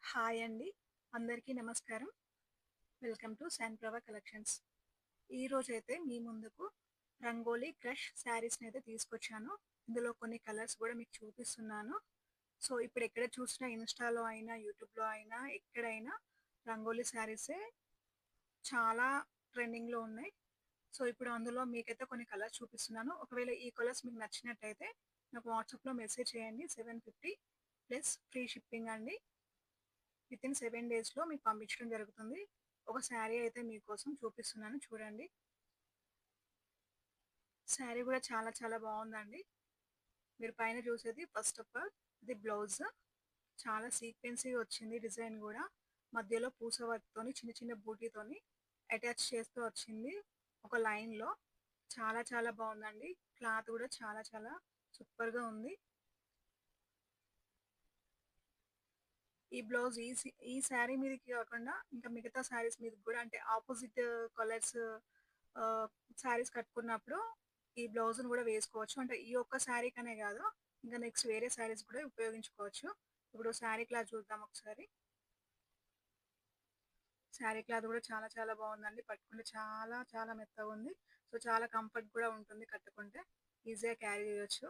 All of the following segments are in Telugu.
హాయ్ అండి. అందరికీ నమస్కారం. Welcome to Sanprabha collections. ఈరోజైతే మీ ముందుకు రంగోలీ క్రష్ శారీస్‌నైతే తీసుకొచ్చాను. ఇందులో కొన్ని కలర్స్ గూడా మీకు చూపిస్తున్నాను. సో, ఇప్పుడెక్కడ చూసినా ఇన్‌స్టాలో అయినా, యూట్యూబ్‌లో అయినా, ఎక్కడైనా రంగోలీ శారీసే చాలా ట్రెండింగ్‌లో ఉన్నాయి. సో, ఇప్పుడు అందులో మీకైతే కొన్ని కలర్స్ చూపిస్తున్నాను. ఒకవేళ ఈ కలర్స్ మీకు నచ్చినట్టయితే నాకు వాట్సాప్‌లో మెసేజ్ చేయండి. 750 ప్లస్ ఫ్రీ షిప్పింగ్ అండి. వితిన్ 7 డేస్‌లో మీకు పంపించడం జరుగుతుంది. ఒక శారీ అయితే మీకోసం చూపిస్తున్నాను చూడండి. శారీ గూడా చాలా చాలా బావుందండి. మీరు పైన చూసేది ఫస్ట్ ఆఫ్ ఆల్ ఇది బ్లౌజ్. చాలా సీక్వెన్సీ‌గా వచ్చింది డిజైన్ గూడా. మధ్యలో పూస వర్క్‌తోని చిన్న చిన్న బూటీతోని అటాచ్ చేస్తూ వచ్చింది. ఒక లైన్‌లో. చాలా చాలా బావుందండి. క్లాత్ గూడా చాలా చాలా సూపర్‌గా ఉంది. ఈ బ్లౌజ్ ఈ శారీ మీదకి కాకుండా ఇంకా మిగతా శారీస్ మీదకి గూడా అంటే అపోజిట్ కలర్స్ ఆహ్, శారీస్ కట్టుకున్నప్పుడు ఈ బ్లౌజ్‌ని గూడా వేసుకోవచ్చు. అంటే ఈ ఒక్క శారీకనే గాదు. ఇంకా నెక్స్ట్ వేరే శారీస్ కూడా ఉపయోగించుకోవచ్చు. ఇప్పుడు శారీ క్లాత్ చూద్దాం ఒకసారి. శారీ క్లాత్ గూడా చాలా చాలా బావుందండి. పట్టుకుంటే చాలా చాలా మెత్తగుంది. సో, చాలా కంఫర్ట్ కూడా ఉంటుంది కట్టుకుంటే. ఈజీగా క్యారీ చేయొచ్చు.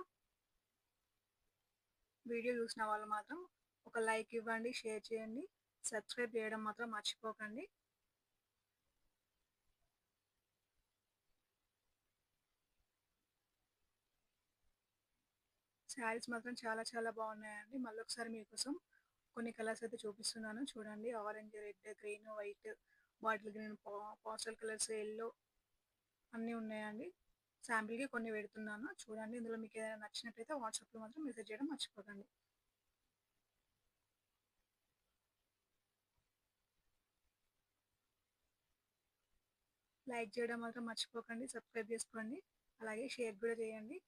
వీడియో చూసిన వాళ్ళు మాత్రం ఒక లైక్ ఇవ్వండి, షేర్ చేయండి. సబ్స్క్రైబ్ చేయడం మాత్రం మర్చిపోకండి. శారీస్ మాత్రం చాలా చాలా బాగున్నాయండి. మళ్ళొకసారి మీకోసం కొన్ని కలర్స్ అయితే చూపిస్తున్నాను చూడండి. Orange, red, green, white, bottle green, pastel colours, yellow అన్నీ ఉన్నాయండి. శాంపిల్‌కి కొన్ని పెడుతున్నాను. చూడండి ఇందులో మీకేదైనా నచ్చినట్టయితే వాట్సాప్‌లో మాత్రం మెసేజ్ చేయడం మర్చిపోకండి. లైక్ చేయడం మాత్రం మర్చిపోకండి. సబ్స్క్రైబ్ చేసుకోండి. అలాగే షేర్ కూడా చేయండి.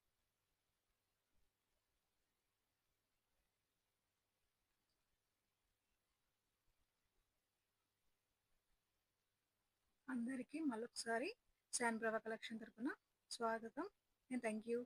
అందరికీ మళ్ళొకసారి శాన్ ప్రభా కలెక్షన్ తరపున స్వాగతం. Thank you.